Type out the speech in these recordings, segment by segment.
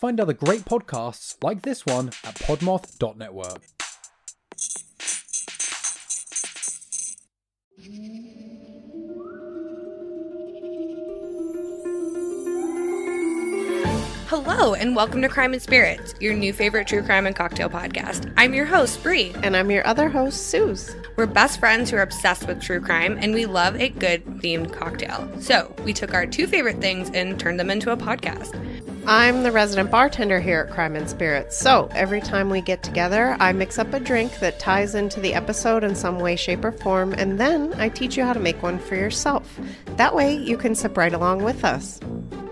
find other great podcasts like this one at podmoth.network. Hello, and welcome to Crime and Spirits, your new favorite true crime and cocktail podcast. I'm your host, Bree. And I'm your other host, Suze. We're best friends who are obsessed with true crime, and we love a good themed cocktail. So, we took our two favorite things and turned them into a podcast. I'm the resident bartender here at Crime and Spirits. So, every time we get together, I mix up a drink that ties into the episode in some way, shape, or form, and then I teach you how to make one for yourself. That way, you can sip right along with us.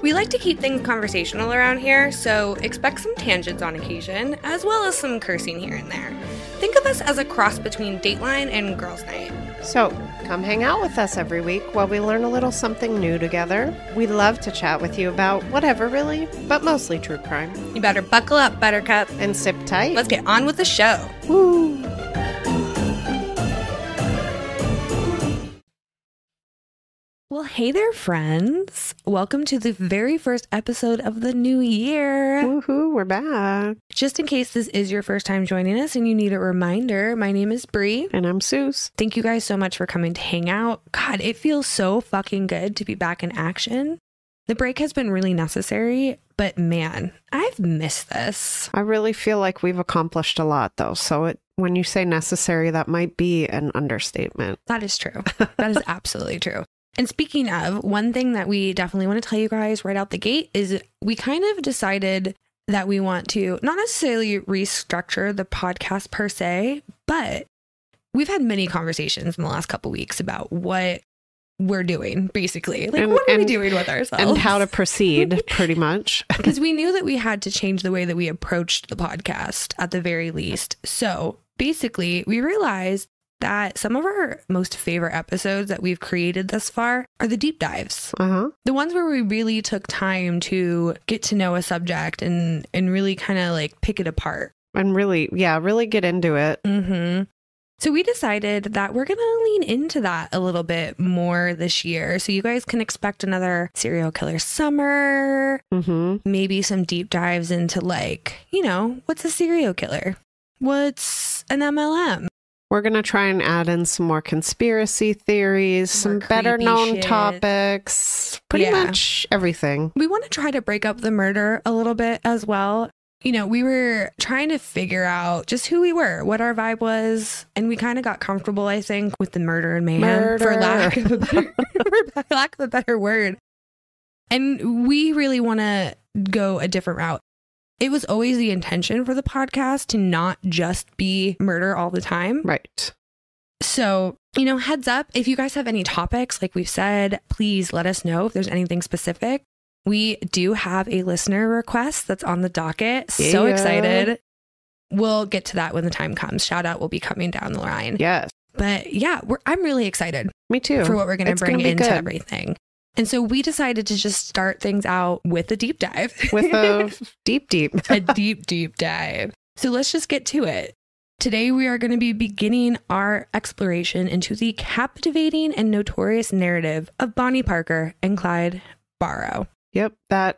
We like to keep things conversational around here, so expect some tangents on occasion, as well as some cursing here and there. Think of us as a cross between Dateline and Girls' Night. So, come hang out with us every week while we learn a little something new together. We love to chat with you about whatever, really, but mostly true crime. You better buckle up, Buttercup. And sip tight. Let's get on with the show. Woo! Well, hey there, friends. Welcome to the very first episode of the new year. Woohoo, we're back. Just in case this is your first time joining us and you need a reminder, my name is Bree. And I'm Suze. Thank you guys so much for coming to hang out. God, it feels so fucking good to be back in action. The break has been really necessary, but man, I've missed this. I really feel like we've accomplished a lot, though. So when you say necessary, that might be an understatement. That is true. That is absolutely true. And speaking of, one thing that we definitely want to tell you guys right out the gate is we kind of decided that we want to not necessarily restructure the podcast per se, but we've had many conversations in the last couple weeks about what we're doing, basically. Like, what are we doing with ourselves? And how to proceed, pretty much. Because we knew that we had to change the way that we approached the podcast at the very least. So basically, we realized that some of our most favorite episodes that we've created thus far are the deep dives. The ones where we really took time to get to know a subject and really kind of like pick it apart. And really get into it. So we decided that we're going to lean into that a little bit more this year. So you guys can expect another serial killer summer, maybe some deep dives into like, what's a serial killer? What's an MLM? We're going to try and add in some more conspiracy theories, some better known topics, pretty much everything. We want to try to break up the murder a little bit as well. We were trying to figure out just who we were, what our vibe was, and we kind of got comfortable, I think, with the murder and mayhem, for lack of a better word. And we really want to go a different route. It was always the intention for the podcast to not just be murder all the time. Right. So, heads up, if you guys have any topics, like we've said, please let us know if there's anything specific. We do have a listener request that's on the docket. So excited. We'll get to that when the time comes. Shout out will be coming down the line. Yes. But yeah, I'm really excited. Me too. For what we're going to bring into everything. And so we decided to just start things out with a deep dive. With a deep. A deep dive. So let's just get to it. Today we are going to be beginning our exploration into the captivating and notorious narrative of Bonnie Parker and Clyde Barrow. Yep, that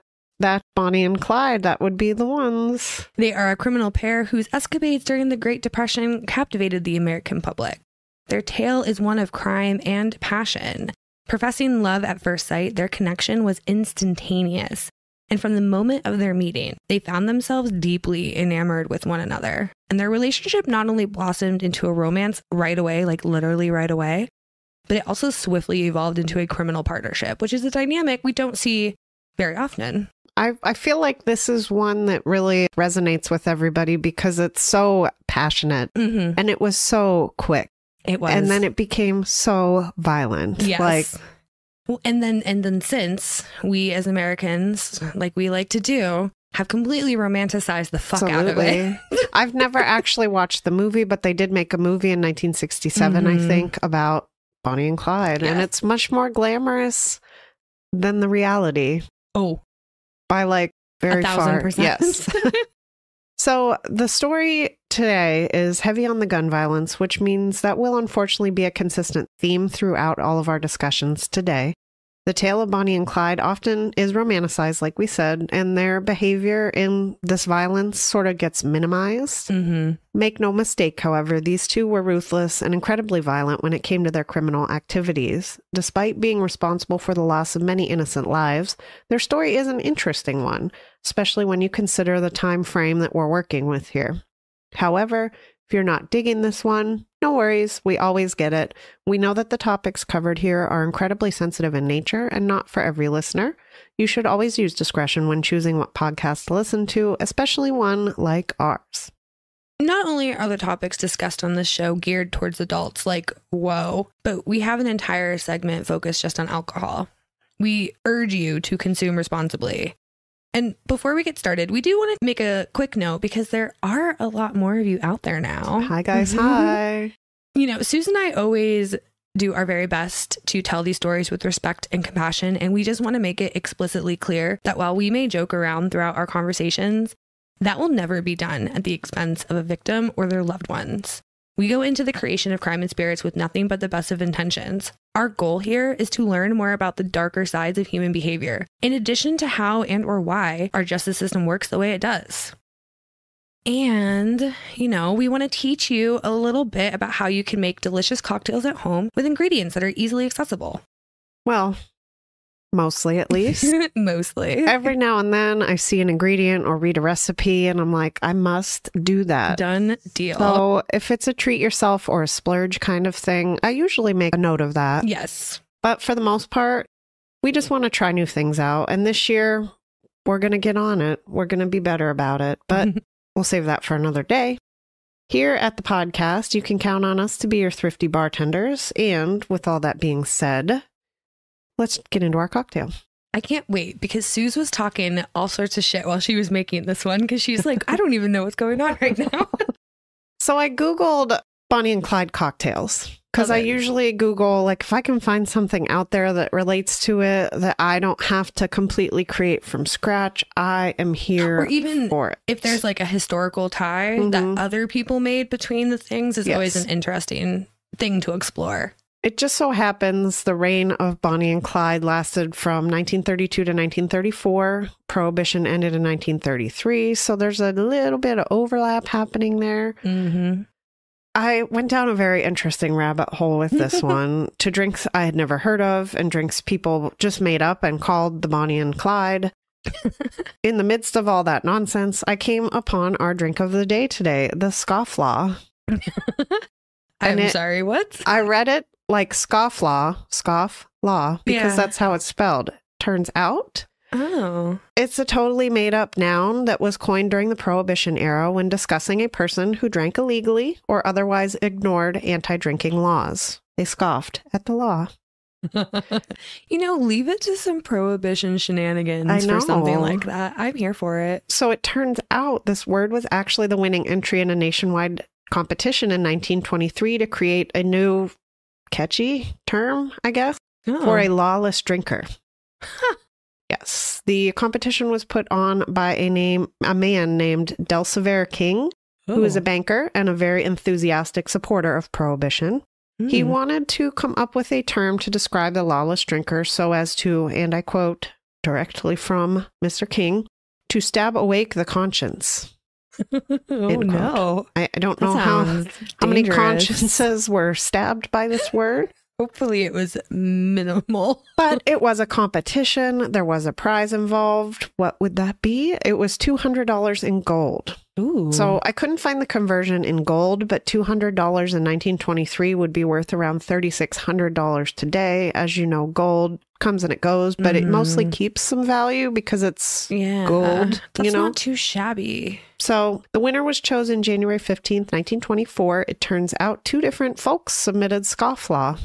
Bonnie and Clyde, that would be the ones. They are a criminal pair whose escapades during the Great Depression captivated the American public. Their tale is one of crime and passion. Professing love at first sight, their connection was instantaneous. And from the moment of their meeting, they found themselves deeply enamored with one another. And their relationship not only blossomed into a romance right away, like literally right away, but it also swiftly evolved into a criminal partnership, which is a dynamic we don't see very often. I feel like this is one that really resonates with everybody because it's so passionate and it was so quick. It was. And then it became so violent. Yes. Well, and then since we as Americans, like we like to do, have completely romanticized the fuck out of it. I've never actually watched the movie, but they did make a movie in 1967, I think, about Bonnie and Clyde. And it's much more glamorous than the reality. Oh. By like very 1,000%. far. Yes. So the story today is heavy on the gun violence, which means that will unfortunately be a consistent theme throughout all of our discussions today. The tale of Bonnie and Clyde often is romanticized, like we said, and their behavior in this violence sort of gets minimized. Make no mistake, however, these two were ruthless and incredibly violent when it came to their criminal activities. Despite being responsible for the loss of many innocent lives, their story is an interesting one, especially when you consider the time frame that we're working with here. However, if you're not digging this one, no worries, we always get it. We know that the topics covered here are incredibly sensitive in nature and not for every listener. You should always use discretion when choosing what podcast to listen to, especially one like ours. Not only are the topics discussed on this show geared towards adults, like, whoa, but we have an entire segment focused just on alcohol. We urge you to consume responsibly. And before we get started, we do want to make a quick note because there are a lot more of you out there now. Hi, guys. Hi. You know, Suze and I always do our very best to tell these stories with respect and compassion. And we just want to make it explicitly clear that while we may joke around throughout our conversations, that will never be done at the expense of a victim or their loved ones. We go into the creation of Crime and Spirits with nothing but the best of intentions. Our goal here is to learn more about the darker sides of human behavior, in addition to how and or why our justice system works the way it does. And, you know, we want to teach you a little bit about how you can make delicious cocktails at home with ingredients that are easily accessible. Well, mostly at least. Mostly. Every now and then I see an ingredient or read a recipe and I'm like, I must do that. Done deal. So if it's a treat yourself or a splurge kind of thing, I usually make a note of that. Yes. But for the most part, we just want to try new things out. And this year, we're going to get on it. We're going to be better about it. But we'll save that for another day. Here at the podcast, you can count on us to be your thrifty bartenders. And with all that being said, let's get into our cocktail. I can't wait because Suze was talking all sorts of shit while she was making this one because she's like, I don't even know what's going on right now. So I Googled Bonnie and Clyde cocktails because I usually Google, like, if I can find something out there that relates to it that I don't have to completely create from scratch, I am here or even for it. If there's like a historical tie that other people made between the things is always an interesting thing to explore. It just so happens the reign of Bonnie and Clyde lasted from 1932 to 1934. Prohibition ended in 1933. So there's a little bit of overlap happening there. I went down a very interesting rabbit hole with this one to drinks I had never heard of and drinks people just made up and called the Bonnie and Clyde. In the midst of all that nonsense, I came upon our drink of the day today, the Scofflaw. I'm sorry, what? I read it like Scofflaw, because that's how it's spelled. Turns out, it's a totally made up noun that was coined during the Prohibition era when discussing a person who drank illegally or otherwise ignored anti-drinking laws. They scoffed at the law. You know, leave it to some Prohibition shenanigans for something like that. I'm here for it. So it turns out this word was actually the winning entry in a nationwide competition in 1923 to create a new catchy term, I guess, for a lawless drinker. Yes. The competition was put on by a man named Delsever King, who is a banker and a very enthusiastic supporter of Prohibition. He wanted to come up with a term to describe the lawless drinker so as to, and I quote directly from Mr. King, to stab awake the conscience. No. I don't know how many consciences were stabbed by this word. Hopefully it was minimal. But it was a competition. There was a prize involved. What would that be? It was $200 in gold. Ooh. So I couldn't find the conversion in gold, but $200 in 1923 would be worth around $3,600 today. As you know, gold comes and it goes, but it mostly keeps some value because it's gold. That's not too shabby. So the winner was chosen January 15th, 1924. It turns out two different folks submitted Scofflaw.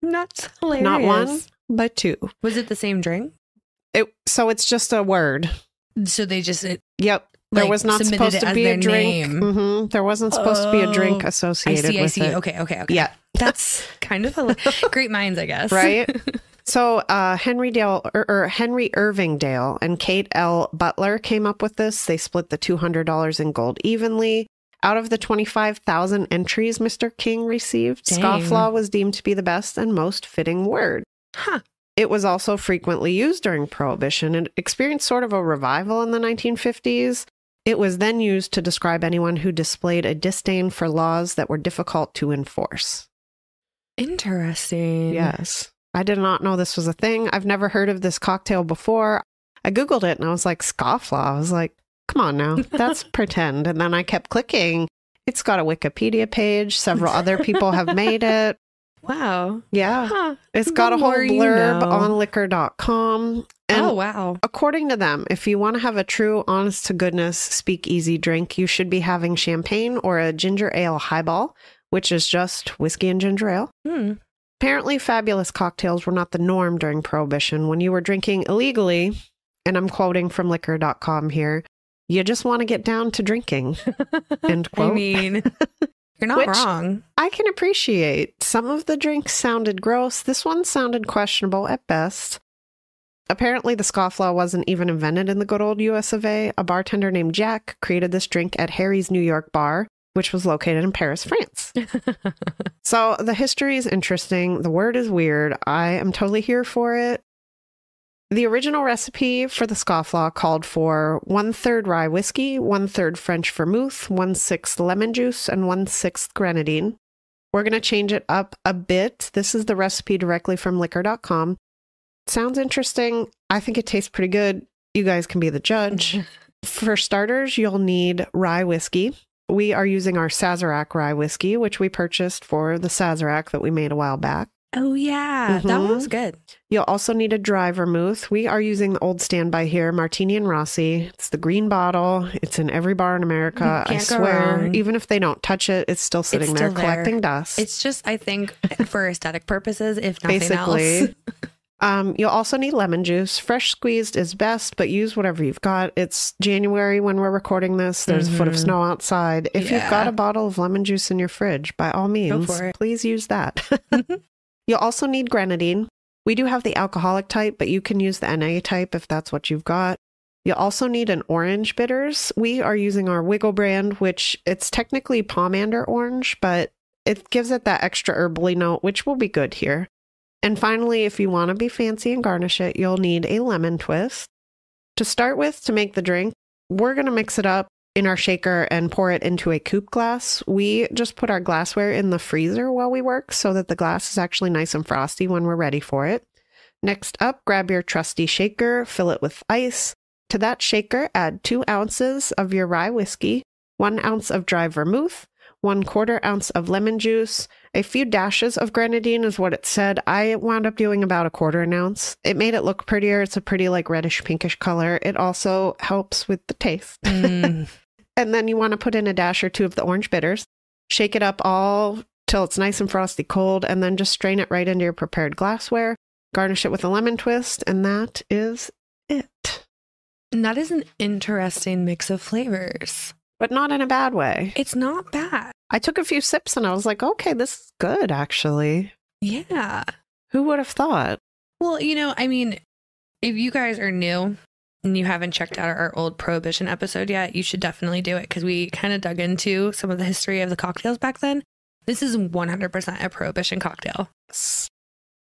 That's hilarious. Not one, but two. Was it the same drink? So it's just a word. So they just... Yep. There was not supposed to be a drink. There wasn't supposed to be a drink associated with it. Okay. Yeah. That's kind of great minds, I guess. Right? So Henry Irving Dale and Kate L. Butler came up with this. They split the $200 in gold evenly. Out of the 25,000 entries Mr. King received, Scofflaw was deemed to be the best and most fitting word. Huh. It was also frequently used during Prohibition and experienced sort of a revival in the 1950s. It was then used to describe anyone who displayed a disdain for laws that were difficult to enforce. Interesting. Yes. I did not know this was a thing. I've never heard of this cocktail before. I Googled it and I was like, Scofflaw. I was like, come on now, that's pretend. And then I kept clicking. It's got a Wikipedia page. Several other people have made it. Wow. Yeah. Huh. It's got a whole blurb on on liquor.com. And oh, wow. according to them, if you want to have a true, honest to goodness, speakeasy drink, you should be having champagne or a ginger ale highball, which is just whiskey and ginger ale. Apparently, fabulous cocktails were not the norm during Prohibition. When you were drinking illegally, and I'm quoting from liquor.com here, you just want to get down to drinking. End quote. I mean, you're not wrong. I can appreciate. Some of the drinks sounded gross. This one sounded questionable at best. Apparently, the Scofflaw wasn't even invented in the good old US of A. A bartender named Jack created this drink at Harry's New York bar, which was located in Paris, France. So the history is interesting. The word is weird. I am totally here for it. The original recipe for the Scofflaw called for 1/3 rye whiskey, 1/3 French vermouth, 1/6 lemon juice, and 1/6 grenadine. We're going to change it up a bit. This is the recipe directly from liquor.com. Sounds interesting. I think it tastes pretty good. You guys can be the judge. For starters, you'll need rye whiskey. We are using our Sazerac rye whiskey, which we purchased for the Sazerac that we made a while back. Oh, yeah. That one was good. You'll also need a dry vermouth. We are using the old standby here, Martini and Rossi. It's the green bottle. It's in every bar in America. I swear, even if they don't touch it, it's still sitting there collecting dust. It's just, I think, for aesthetic purposes, if nothing else. You'll also need lemon juice. Fresh squeezed is best, but use whatever you've got. It's January when we're recording this. There's a foot of snow outside. If you've got a bottle of lemon juice in your fridge, by all means, please use that. You'll also need grenadine. We do have the alcoholic type, but you can use the NA type if that's what you've got. You'll also need an orange bitters. We are using our Wiggle brand, which it's technically pomander orange, but it gives it that extra herbally note, which will be good here. And finally, if you want to be fancy and garnish it, you'll need a lemon twist. To start with, to make the drink, we're going to mix it up in our shaker and pour it into a coupe glass. We just put our glassware in the freezer while we work so that the glass is actually nice and frosty when we're ready for it. Next up, grab your trusty shaker, fill it with ice. To that shaker, add 2 ounces of your rye whiskey, 1 ounce of dry vermouth, 1/4 ounce of lemon juice, a few dashes of grenadine is what it said. I wound up doing about 1/4 ounce. It made it look prettier. It's a pretty like reddish pinkish color. It also helps with the taste. And then you want to put in a dash or 2 of the orange bitters. Shake it up all till it's nice and frosty cold, and then just strain it right into your prepared glassware. Garnish it with a lemon twist, and that is it. And that is an interesting mix of flavors. But not in a bad way. It's not bad. I took a few sips and I was like, okay, this is good, actually. Yeah. Who would have thought? Well, you know, I mean, if you guys are new and you haven't checked out our old Prohibition episode yet, you should definitely do it because we kind of dug into some of the history of the cocktails back then. This is 100% a Prohibition cocktail. It's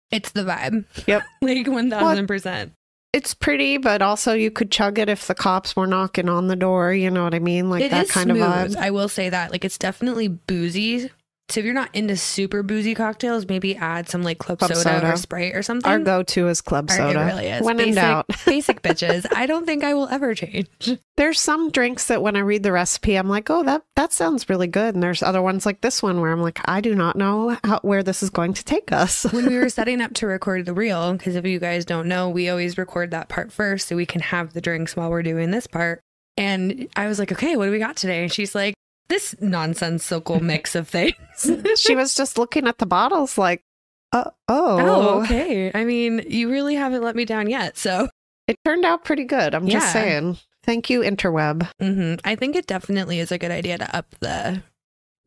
the vibe. Yep. Like 1000%. It's pretty, but also you could chug it if the cops were knocking on the door. You know what I mean? Like it that is kind smooth. of vibe. I will say that. Like it's definitely boozy. So if you're not into super boozy cocktails, maybe add some like club soda or Sprite or something. Our go-to is club soda. It really is. When in doubt. Basic bitches. I don't think I will ever change. There's some drinks that when I read the recipe, I'm like, oh, that sounds really good. And there's other ones like this one where I'm like, I do not know where this is going to take us. When we were setting up to record the reel, because if you guys don't know, we always record that part first so we can have the drinks while we're doing this part. And I was like, okay, what do we got today? And she's like, this nonsensical mix of things. She was just looking at the bottles like, oh, okay. I mean, you really haven't let me down yet. So it turned out pretty good. I'm just saying. Thank you, interweb. I think it definitely is a good idea to up the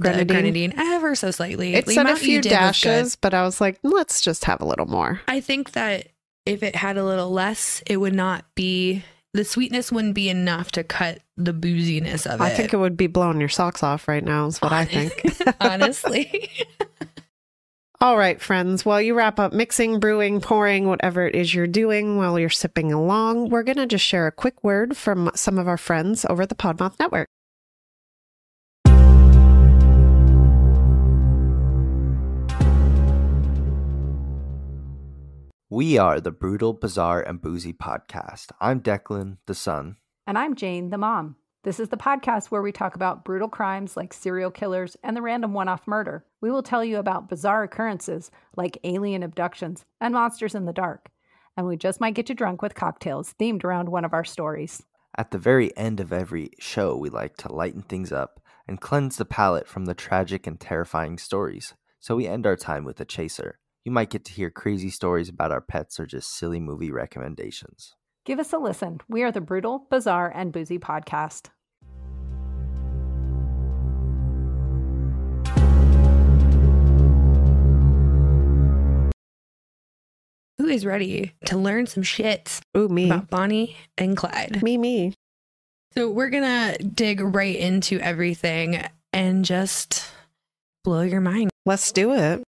grenadine ever so slightly. It said a few dashes, but I was like, let's just have a little more. I think that if it had a little less, it would not be... The sweetness wouldn't be enough to cut the booziness of it. I think it would be blowing your socks off right now is what I think. Honestly. All right, friends, while you wrap up mixing, brewing, pouring, whatever it is you're doing while you're sipping along, we're going to just share a quick word from some of our friends over at the Podmoth Network. We are the Brutal, Bizarre, and Boozy podcast. I'm Declan, the son. And I'm Jane, the mom. This is the podcast where we talk about brutal crimes like serial killers and the random one-off murder. We will tell you about bizarre occurrences like alien abductions and monsters in the dark. And we just might get you drunk with cocktails themed around one of our stories. At the very end of every show, we like to lighten things up and cleanse the palate from the tragic and terrifying stories. So we end our time with a chaser. You might get to hear crazy stories about our pets or just silly movie recommendations. Give us a listen. We are the Brutal, Bizarre, and Boozy podcast. Who is ready to learn some shit me. about Bonnie and Clyde? Me. So we're going to dig right into everything and just blow your mind. Let's do it.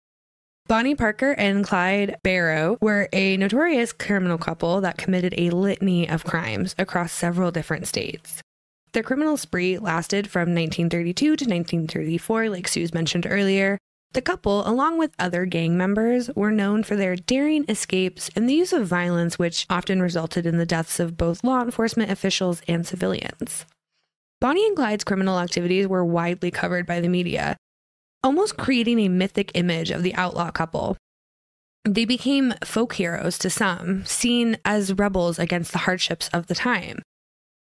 Bonnie Parker and Clyde Barrow were a notorious criminal couple that committed a litany of crimes across several different states. Their criminal spree lasted from 1932 to 1934, like Suze mentioned earlier. The couple, along with other gang members, were known for their daring escapes and the use of violence, which often resulted in the deaths of both law enforcement officials and civilians. Bonnie and Clyde's criminal activities were widely covered by the media, almost creating a mythic image of the outlaw couple. They became folk heroes to some, seen as rebels against the hardships of the time.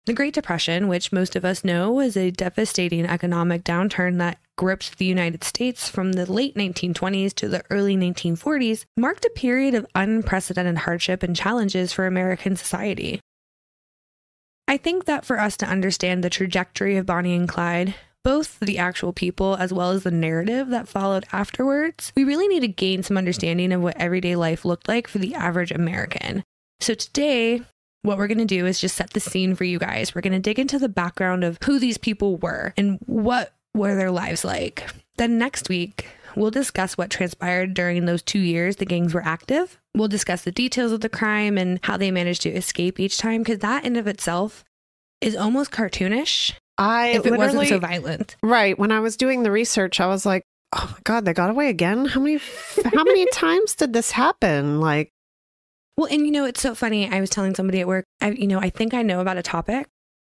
The Great Depression, which most of us know was a devastating economic downturn that gripped the United States from the late 1920s to the early 1940s, marked a period of unprecedented hardship and challenges for American society. I think that for us to understand the trajectory of Bonnie and Clyde, both the actual people as well as the narrative that followed afterwards, we really need to gain some understanding of what everyday life looked like for the average American. So today, what we're going to do is just set the scene for you guys. We're going to dig into the background of who these people were and what were their lives like. Then next week, we'll discuss what transpired during those 2 years the gangs were active. We'll discuss the details of the crime and how they managed to escape each time, because that in of itself is almost cartoonish. If it wasn't so violent. Right. When I was doing the research, I was like, oh my God, they got away again? How many times did this happen? Like, well, and it's so funny. I was telling somebody at work, I think I know about a topic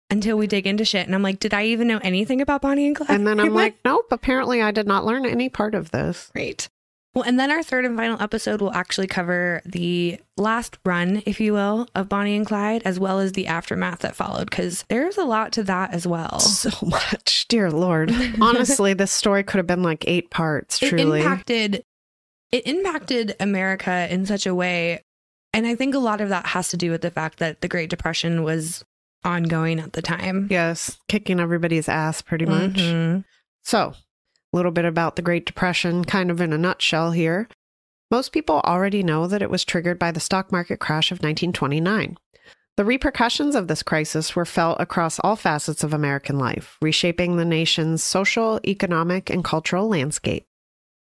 until we dig into shit. And I'm like, did I even know anything about Bonnie and Clyde? And then I'm like, nope, apparently I did not learn any part of this. Right. Well, and then our third and final episode will actually cover the last run, if you will, of Bonnie and Clyde, as well as the aftermath that followed, because there's a lot to that as well. So much. Dear Lord. Honestly, this story could have been like 8 parts, truly. It impacted America in such a way. And I think a lot of that has to do with the fact that the Great Depression was ongoing at the time. Yes. Kicking everybody's ass, pretty much. Mm-hmm. So, a little bit about the Great Depression, kind of in a nutshell here. Most people already know that it was triggered by the stock market crash of 1929. The repercussions of this crisis were felt across all facets of American life, reshaping the nation's social, economic, and cultural landscape.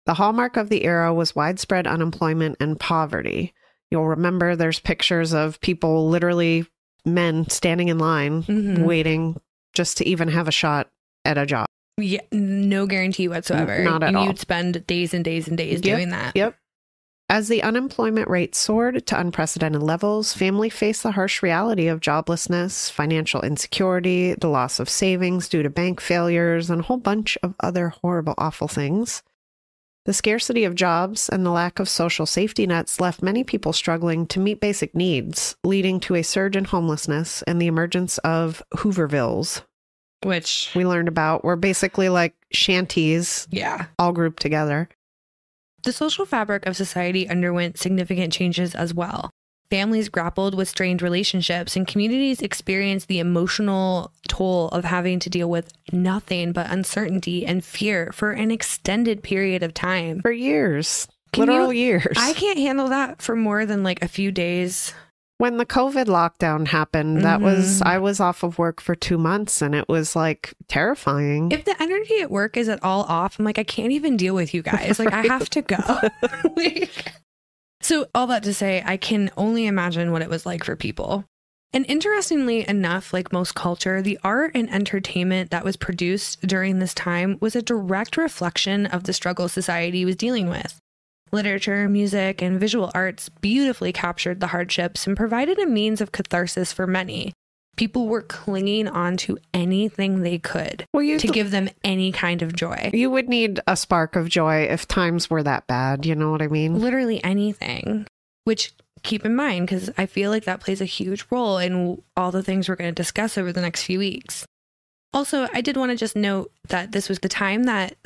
The hallmark of the era was widespread unemployment and poverty. You'll remember there's pictures of people, literally men, standing in line, waiting just to even have a shot at a job. Yeah, no guarantee whatsoever. Not at all. You'd spend days and days and days doing that. Yep. As the unemployment rate soared to unprecedented levels, families faced the harsh reality of joblessness, financial insecurity, the loss of savings due to bank failures, and a whole bunch of other horrible, awful things. The scarcity of jobs and the lack of social safety nets left many people struggling to meet basic needs, leading to a surge in homelessness and the emergence of Hoovervilles, which we learned about were basically like shanties, all grouped together. The social fabric of society underwent significant changes as well. Families grappled with strained relationships, and communities experienced the emotional toll of having to deal with nothing but uncertainty and fear for an extended period of time. For years. Literal years. I can't handle that for more than like a few days When the COVID lockdown happened, I was off of work for 2 months and it was like terrifying. If the energy at work is at all off, I'm like, I can't even deal with you guys. Like, I have to go. So all that to say, I can only imagine what it was like for people. And interestingly enough, like most culture, the art and entertainment that was produced during this time was a direct reflection of the struggle society was dealing with. Literature, music, and visual arts beautifully captured the hardships and provided a means of catharsis for many. People were clinging on to anything they could to give them any kind of joy. You would need a spark of joy if times were that bad, you know what I mean? Literally anything, which keep in mind, because I feel like that plays a huge role in all the things we're going to discuss over the next few weeks. Also, I did want to just note that this was the time that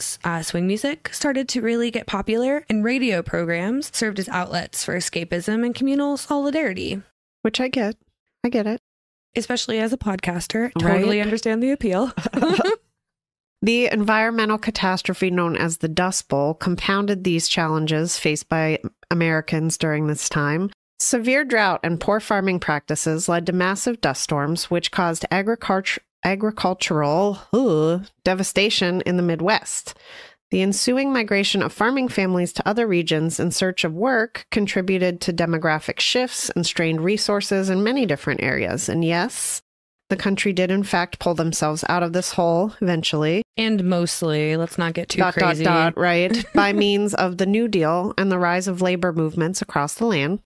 swing music started to really get popular, and radio programs served as outlets for escapism and communal solidarity. Which I get. I get it. Especially as a podcaster. Totally understand the appeal. The environmental catastrophe known as the Dust Bowl compounded these challenges faced by Americans during this time. Severe drought and poor farming practices led to massive dust storms, which caused agricultural devastation in the Midwest. The ensuing migration of farming families to other regions in search of work contributed to demographic shifts and strained resources in many different areas. And yes, the country did in fact pull themselves out of this hole eventually. And mostly, let's not get too crazy. Right, by means of the New Deal and the rise of labor movements across the land.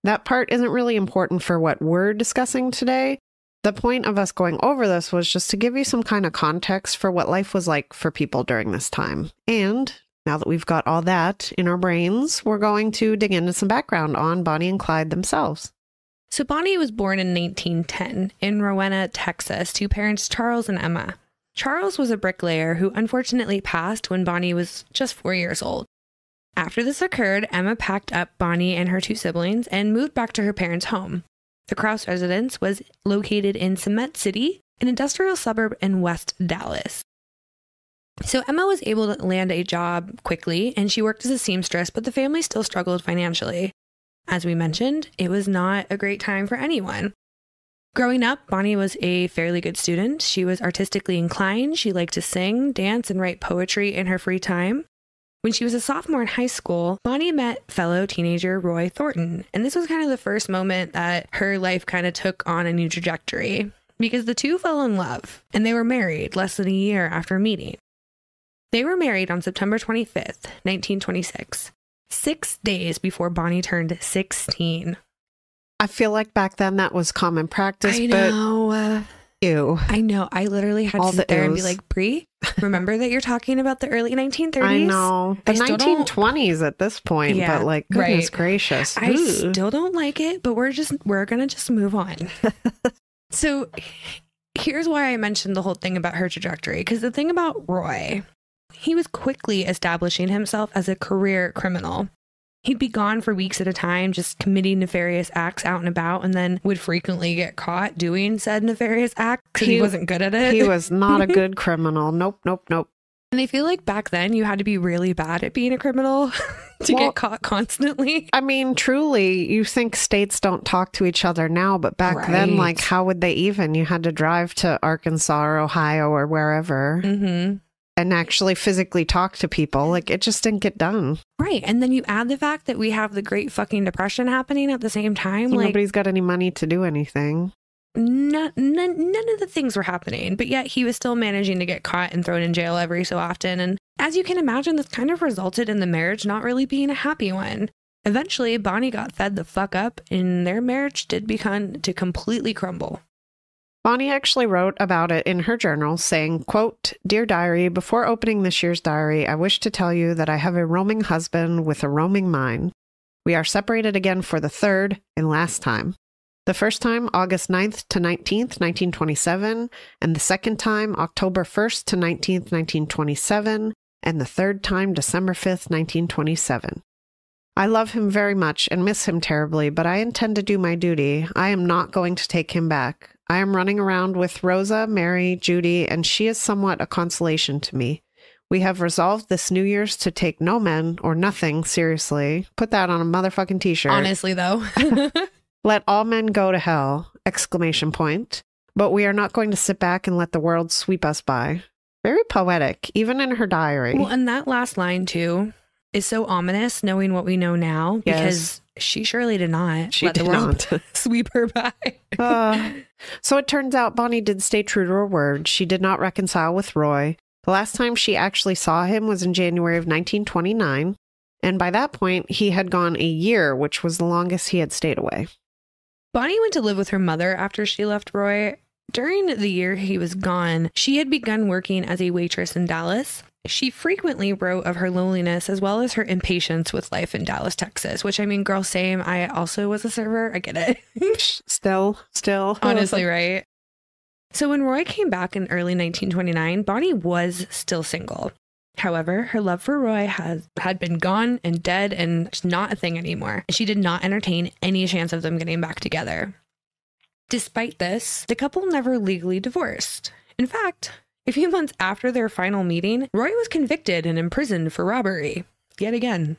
That part isn't really important for what we're discussing today. The point of us going over this was just to give you some kind of context for what life was like for people during this time. And now that we've got all that in our brains, we're going to dig into some background on Bonnie and Clyde themselves. So Bonnie was born in 1910 in Rowena, Texas, to parents Charles and Emma. Charles was a bricklayer who unfortunately passed when Bonnie was just 4 years old. After this occurred, Emma packed up Bonnie and her 2 siblings and moved back to her parents' home. The Krause residence was located in Cement City, an industrial suburb in West Dallas. So Emma was able to land a job quickly, and she worked as a seamstress, but the family still struggled financially. As we mentioned, it was not a great time for anyone. Growing up, Bonnie was a fairly good student. She was artistically inclined. She liked to sing, dance, and write poetry in her free time. When she was a sophomore in high school, Bonnie met fellow teenager Roy Thornton, and this was kind of the first moment that her life kind of took on a new trajectory, because the two fell in love, and they were married less than a year after meeting. They were married on September 25th, 1926, 6 days before Bonnie turned 16. I feel like back then that was common practice, I know. but ew. I know. I literally had to sit there and be like, Bree, remember that you're talking about the early 1930s? I know. The 1920s at this point, Yeah, but like, goodness gracious. I still don't like it, but we're going to just move on. So here's why I mentioned the whole thing about her trajectory, because the thing about Roy, he was quickly establishing himself as a career criminal. He'd be gone for weeks at a time, just committing nefarious acts out and about, and then would frequently get caught doing said nefarious act because he wasn't good at it. He was not a good criminal. Nope. And I feel like back then you had to be really bad at being a criminal to get caught constantly. I mean, truly, you think states don't talk to each other now, but back then, like, how would they even? You had to drive to Arkansas or Ohio or wherever. Mm-hmm. And actually physically talk to people. Like, it just didn't get done. Right. And then you add the fact that we have the Great fucking Depression happening at the same time. So like, nobody's got any money to do anything. None of the things were happening. But yet he was still managing to get caught and thrown in jail every so often. And as you can imagine, this kind of resulted in the marriage not really being a happy one. Eventually, Bonnie got fed the fuck up and their marriage did begin to completely crumble. Bonnie actually wrote about it in her journal saying, quote, "Dear diary, before opening this year's diary, I wish to tell you that I have a roaming husband with a roaming mind. We are separated again for the third and last time. The first time, August 9th to 19th, 1927, and the second time, October 1st to 19th, 1927, and the third time, December 5th, 1927. I love him very much and miss him terribly, but I intend to do my duty. I am not going to take him back. I am running around with Rosa, Mary, Judy, and she is somewhat a consolation to me. We have resolved this New Year's to take no men or nothing seriously." Put that on a motherfucking t-shirt. Honestly, though. Let all men go to hell, ! But we are not going to sit back and let the world sweep us by. Very poetic, even in her diary. Well, and that last line, too, is so ominous, knowing what we know now, because she surely did not let the world sweep her by. So it turns out Bonnie did stay true to her word. She did not reconcile with Roy. The last time she actually saw him was in January of 1929. And by that point, he had gone a year, which was the longest he had stayed away. Bonnie went to live with her mother after she left Roy. During the year he was gone, she had begun working as a waitress in Dallas. She frequently wrote of her loneliness as well as her impatience with life in Dallas, Texas, which, I mean, girl, same. I also was a server. I get it. Still. Honestly, right? So when Roy came back in early 1929, Bonnie was still single. However, her love for Roy had been gone and dead and not a thing anymore. She did not entertain any chance of them getting back together. Despite this, the couple never legally divorced. In fact, a few months after their final meeting, Roy was convicted and imprisoned for robbery. Yet again.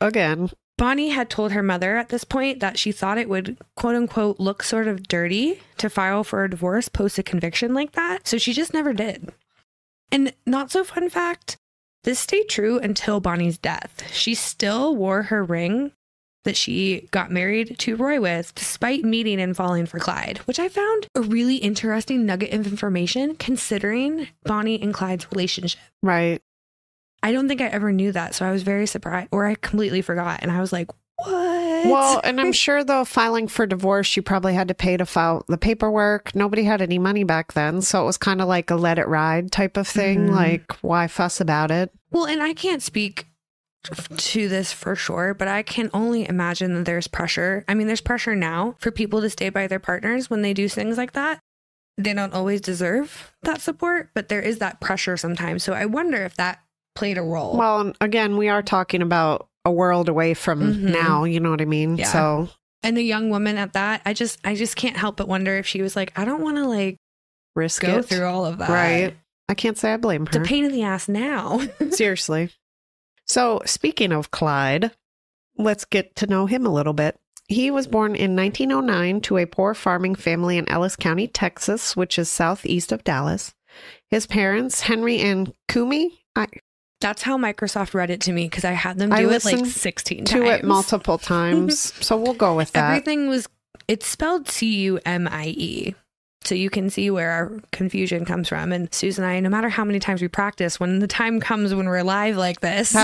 Again. Bonnie had told her mother at this point that she thought it would, quote unquote, look sort of dirty to file for a divorce post a conviction like that. So she just never did. And not so fun fact, this stayed true until Bonnie's death. She still wore her ring that she got married to Roy with, despite meeting and falling for Clyde, which I found a really interesting nugget of information considering Bonnie and Clyde's relationship. Right. I don't think I ever knew that, so I was very surprised, or I completely forgot, and I was like, what? Well, and I'm sure, though, filing for divorce, you probably had to pay to file the paperwork. Nobody had any money back then, so it was kind of like a let it ride type of thing. Mm-hmm. Like, why fuss about it? Well, and I can't speak to this for sure, but I can only imagine that there's pressure. I mean, there's pressure now for people to stay by their partners when they do things like that. They don't always deserve that support, but there is that pressure sometimes. So I wonder if that played a role. Well, again, we are talking about a world away from now, you know what I mean? Yeah. So, and the young woman at that, I just can't help but wonder if she was like, I don't want to like risk go it through all of that. Right. I can't say I blame her. It's a pain in the ass now. Seriously. So, speaking of Clyde, let's get to know him a little bit. He was born in 1909 to a poor farming family in Ellis County, Texas, which is southeast of Dallas. His parents, Henry and Kumi, That's how Microsoft read it to me, because I had them do it like 16 times. To it multiple times, so we'll go with that. Everything it's spelled Cumie. So you can see where our confusion comes from. And Suze and I, no matter how many times we practice, when the time comes when we're live like this,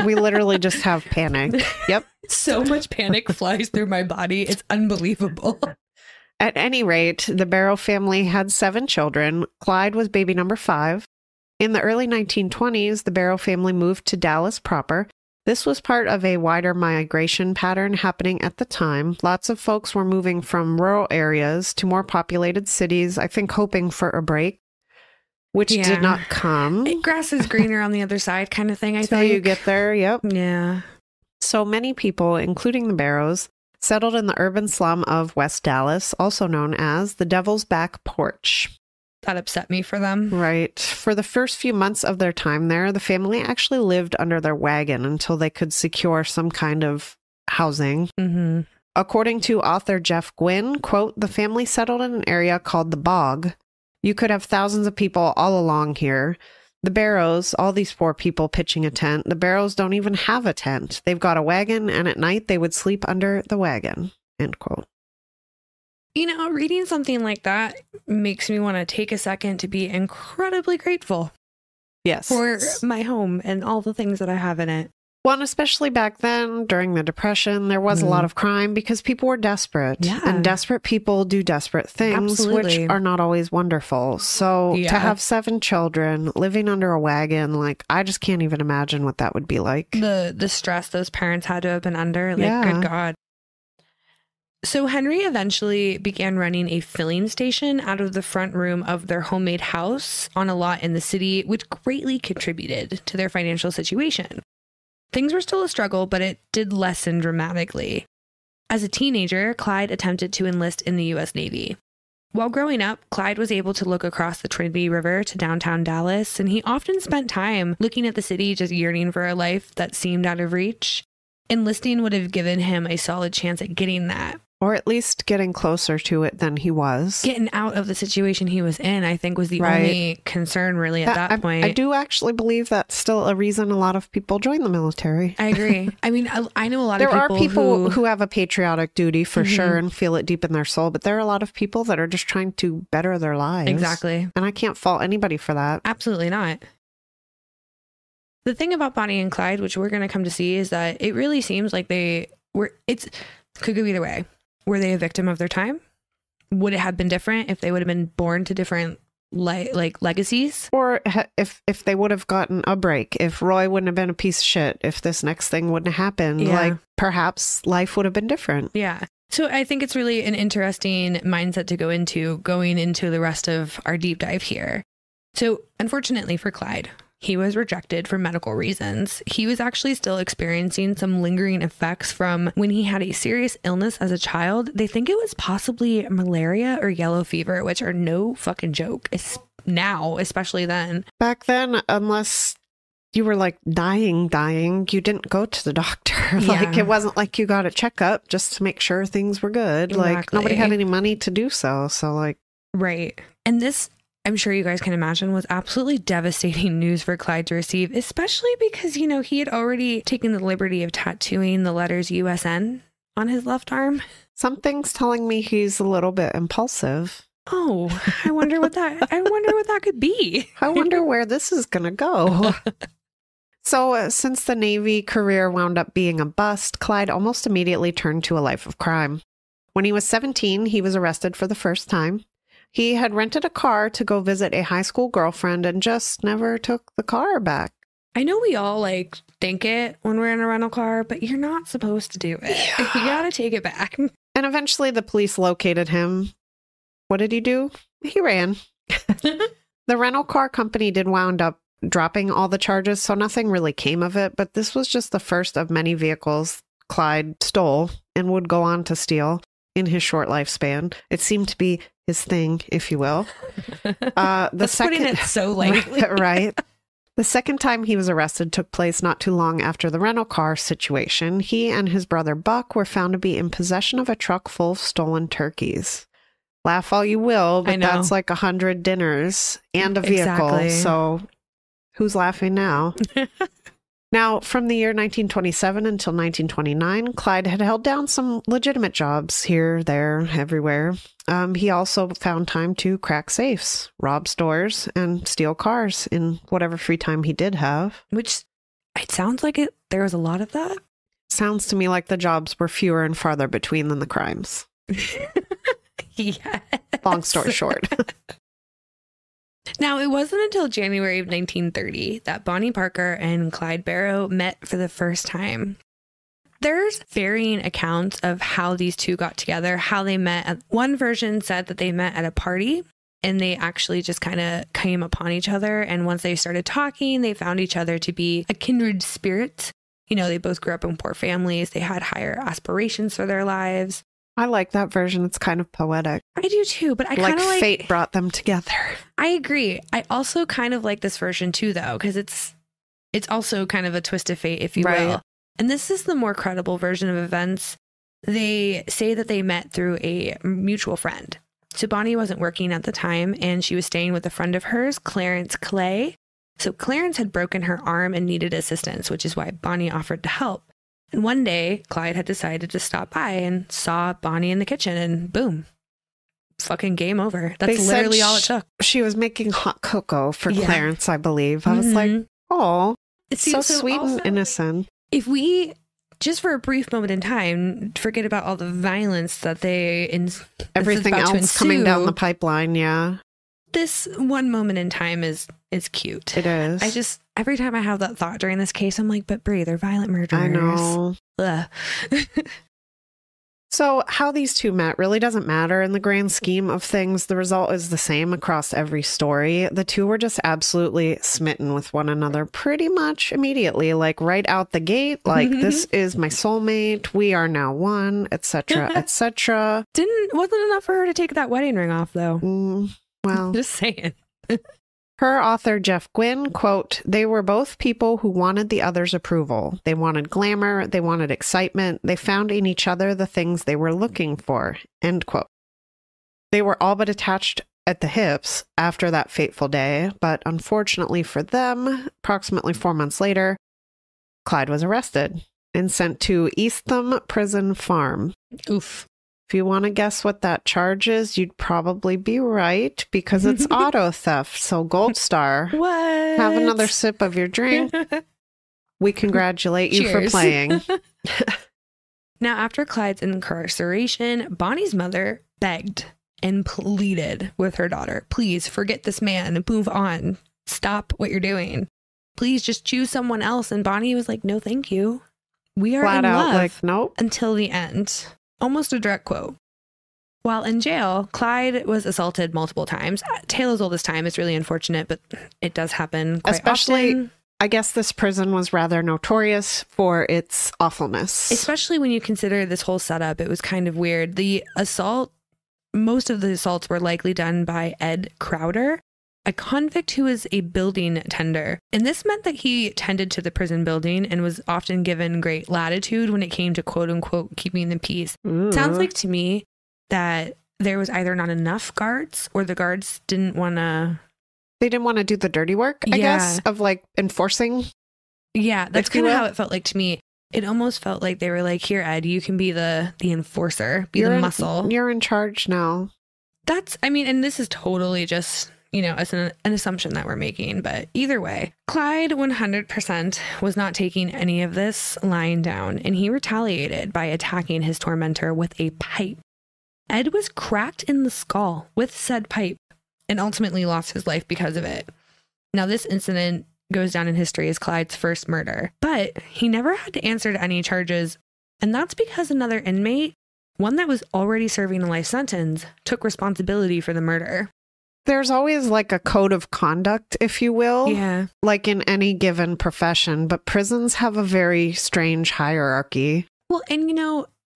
we literally just have panic. Yep. So much panic flies through my body. It's unbelievable. At any rate, the Barrow family had 7 children. Clyde was baby number 5. In the early 1920s, the Barrow family moved to Dallas proper. This was part of a wider migration pattern happening at the time. Lots of folks were moving from rural areas to more populated cities, I think hoping for a break, which did not come. Grass is greener on the other side kind of thing, I think. Until you get there, yep. Yeah. So many people, including the Barrows, settled in the urban slum of West Dallas, also known as the Devil's Back Porch. That upset me for them. Right. For the first few months of their time there, the family actually lived under their wagon until they could secure some kind of housing. Mm-hmm. According to author Jeff Gwynne, quote, the family settled in an area called the Bog. You could have thousands of people all along here. The Barrows, all these poor people pitching a tent, the Barrows don't even have a tent. They've got a wagon, and at night they would sleep under the wagon, end quote. You know, reading something like that makes me want to take a second to be incredibly grateful. Yes. For my home and all the things that I have in it. Well, and especially back then, during the Depression, there was a lot of crime because people were desperate. Yeah. And desperate people do desperate things, Absolutely. which are not always wonderful. So to have 7 children living under a wagon, like, I just can't even imagine what that would be like. The stress those parents had to have been under, like, good God. So Henry eventually began running a filling station out of the front room of their homemade house on a lot in the city, which greatly contributed to their financial situation. Things were still a struggle, but it did lessen dramatically. As a teenager, Clyde attempted to enlist in the U.S. Navy. While growing up, Clyde was able to look across the Trinity River to downtown Dallas, and he often spent time looking at the city, just yearning for a life that seemed out of reach. Enlisting would have given him a solid chance at getting that. Or at least getting closer to it than he was. Getting out of the situation he was in, I think, was the only concern really at that point. I do actually believe that's still a reason a lot of people join the military. I agree. I mean, I know a lot of people. There are people who have a patriotic duty for sure and feel it deep in their soul, but there are a lot of people that are just trying to better their lives. Exactly. And I can't fault anybody for that. Absolutely not. The thing about Bonnie and Clyde, which we're going to come to see, is that it really seems like it could go either way. Were they a victim of their time? Would it have been different if they would have been born to different legacies? Or if they would have gotten a break, if Roy wouldn't have been a piece of shit, if this next thing wouldn't have happened, perhaps life would have been different. Yeah. So I think it's really an interesting mindset to go into going into the rest of our deep dive here. So unfortunately for Clyde, he was rejected for medical reasons. He was actually still experiencing some lingering effects from when he had a serious illness as a child. They think it was possibly malaria or yellow fever, which are no fucking joke now, especially then. Back then, unless you were like dying, you didn't go to the doctor. Like it wasn't like you got a checkup just to make sure things were good. Exactly. Like nobody had any money to do so. So like. Right. And this, I'm sure you guys can imagine, was absolutely devastating news for Clyde to receive, especially because, he had already taken the liberty of tattooing the letters USN on his left arm. Something's telling me he's a little bit impulsive. Oh, I wonder what that could be. I wonder where this is going to go. So since the Navy career wound up being a bust, Clyde almost immediately turned to a life of crime. When he was 17, he was arrested for the first time. He had rented a car to go visit a high school girlfriend and just never took the car back. I know we all think it when we're in a rental car, but you're not supposed to do it. Yeah. You gotta take it back. And eventually the police located him. What did he do? He ran. The rental car company did wound up dropping all the charges, so nothing really came of it. But this was just the first of many vehicles Clyde stole and would go on to steal in his short lifespan. It seemed to be his thing, if you will. That's putting it so lightly. Right. The second time he was arrested took place not too long after the rental car situation. He and his brother Buck were found to be in possession of a truck full of stolen turkeys. Laugh all you will, but that's like 100 dinners and a vehicle. Exactly. So who's laughing now? Now, from the year 1927 until 1929, Clyde had held down some legitimate jobs here, there, everywhere. He also found time to crack safes, rob stores, and steal cars in whatever free time he did have. Which, it sounds like there was a lot of that. Sounds to me like the jobs were fewer and farther between than the crimes. Yes. Long story short. Now, it wasn't until January of 1930 that Bonnie Parker and Clyde Barrow met for the first time. There's varying accounts of how these two got together, how they met. One version said that they met at a party and they actually just kind of came upon each other. And once they started talking, they found each other to be a kindred spirit. They both grew up in poor families. They had higher aspirations for their lives. I like that version. It's kind of poetic. I do too, but I kind of like fate brought them together. I agree. I also kind of like this version too, though, because it's also kind of a twist of fate, if you will. And this is the more credible version of events. They say that they met through a mutual friend. So Bonnie wasn't working at the time, and she was staying with a friend of hers, Clarence Clay. So Clarence had broken her arm and needed assistance, which is why Bonnie offered to help. And one day, Clyde had decided to stop by and saw Bonnie in the kitchen, and boom, fucking game over. That's literally all it took. She was making hot cocoa for Clarence, I believe. I was like, oh, it's so sweet and innocent. If we, just for a brief moment in time, forget about all the violence that everything else coming down the pipeline, this one moment in time is cute. It is. Every time I have that thought during this case, I'm like, but Bree, they're violent murderers. I know. So how these two met really doesn't matter in the grand scheme of things. The result is the same across every story. The two were just absolutely smitten with one another pretty much immediately, like right out the gate, like this is my soulmate, we are now one, etc., etc. Wasn't enough for her to take that wedding ring off, though. Well, just saying. Per author Jeff Gwynne, quote, "They were both people who wanted the other's approval. They wanted glamour. They wanted excitement. They found in each other the things they were looking for." End quote. They were all but attached at the hips after that fateful day, but unfortunately for them, approximately 4 months later, Clyde was arrested and sent to Eastham Prison Farm. Oof. If you want to guess what that charge is, you'd probably be right because it's auto theft. So gold star. What? Have another sip of your drink. We congratulate you for Cheers. playing. Now, after Clyde's incarceration, Bonnie's mother begged and pleaded with her daughter, please forget this man and move on. Stop what you're doing. Please just choose someone else. And Bonnie was like, no, thank you. We are Flat in out, love like, nope. until the end. Almost a direct quote. While in jail, Clyde was assaulted multiple times. Tale as old as time. It's really unfortunate, but it does happen quite Especially, often. I guess this prison was rather notorious for its awfulness. Especially when you consider this whole setup. It was kind of weird. Most of the assaults were likely done by Ed Crowder, a convict who was a building tender. And this meant that he tended to the prison building and was often given great latitude when it came to quote unquote keeping the peace. Ooh. Sounds like to me that there was either not enough guards or the guards didn't want to. They didn't want to do the dirty work, I guess, of like enforcing. Yeah, that's If you kind of will. how it felt like to me. It almost felt like they were like, here, Ed, you can be the enforcer, be the muscle. You're in charge now. And this is totally just, as an assumption that we're making. But either way, Clyde 100% was not taking any of this lying down, and he retaliated by attacking his tormentor with a pipe. Ed was cracked in the skull with said pipe and ultimately lost his life because of it. Now, this incident goes down in history as Clyde's first murder, but he never had to answer to any charges. And that's because another inmate, one that was already serving a life sentence, took responsibility for the murder. There's always like a code of conduct, if you will, Yeah. like in any given profession, but prisons have a very strange hierarchy. Well, and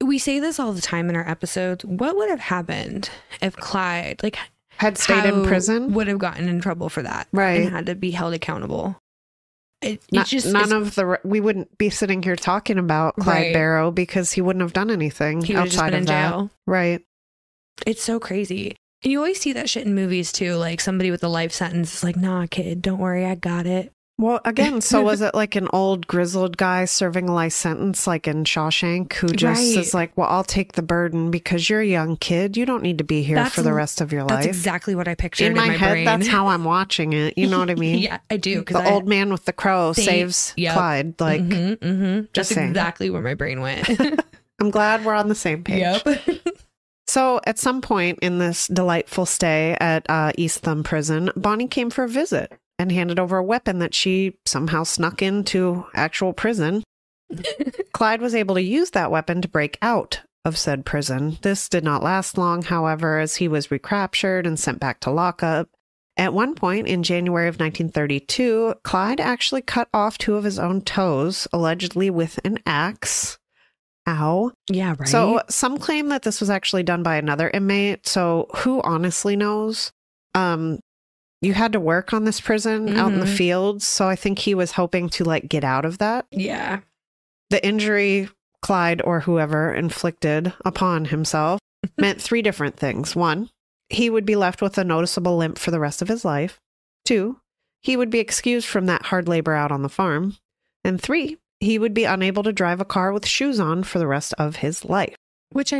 we say this all the time in our episodes. What would have happened if Clyde, Had stayed in prison? would have gotten in trouble for that, Right. and had to be held accountable? We wouldn't be sitting here talking about Clyde Right. Barrow because he wouldn't have done anything He would have just outside been of in that. jail. Right. It's so crazy. And you always see that shit in movies too. Like somebody with a life sentence is like, nah, kid, don't worry, I got it. Well, again, so was it like an old grizzled guy serving a life sentence like in Shawshank who just Right. is like, well, I'll take the burden because you're a young kid. You don't need to be here for the rest of your That's life. exactly what I pictured In my head, brain. that's how I'm watching it. You know what I mean? Yeah, I do. The old man with the crow saves Yep. Clyde. Like, That's just saying. exactly where my brain went. I'm glad we're on the same page. Yep. So at some point in this delightful stay at Eastham Prison, Bonnie came for a visit and handed over a weapon that she somehow snuck into actual prison. Clyde was able to use that weapon to break out of said prison. This did not last long, however, as he was recaptured and sent back to lockup. At one point in January of 1932, Clyde actually cut off 2 of his own toes, allegedly with an axe. Ow. Yeah, right. So some claim that this was actually done by another inmate. So who honestly knows? You had to work on this prison out in the fields. So I think he was hoping to get out of that. Yeah. The injury Clyde or whoever inflicted upon himself meant 3 different things. 1, he would be left with a noticeable limp for the rest of his life. 2, he would be excused from that hard labor out on the farm. And 3, he would be unable to drive a car with shoes on for the rest of his life. Which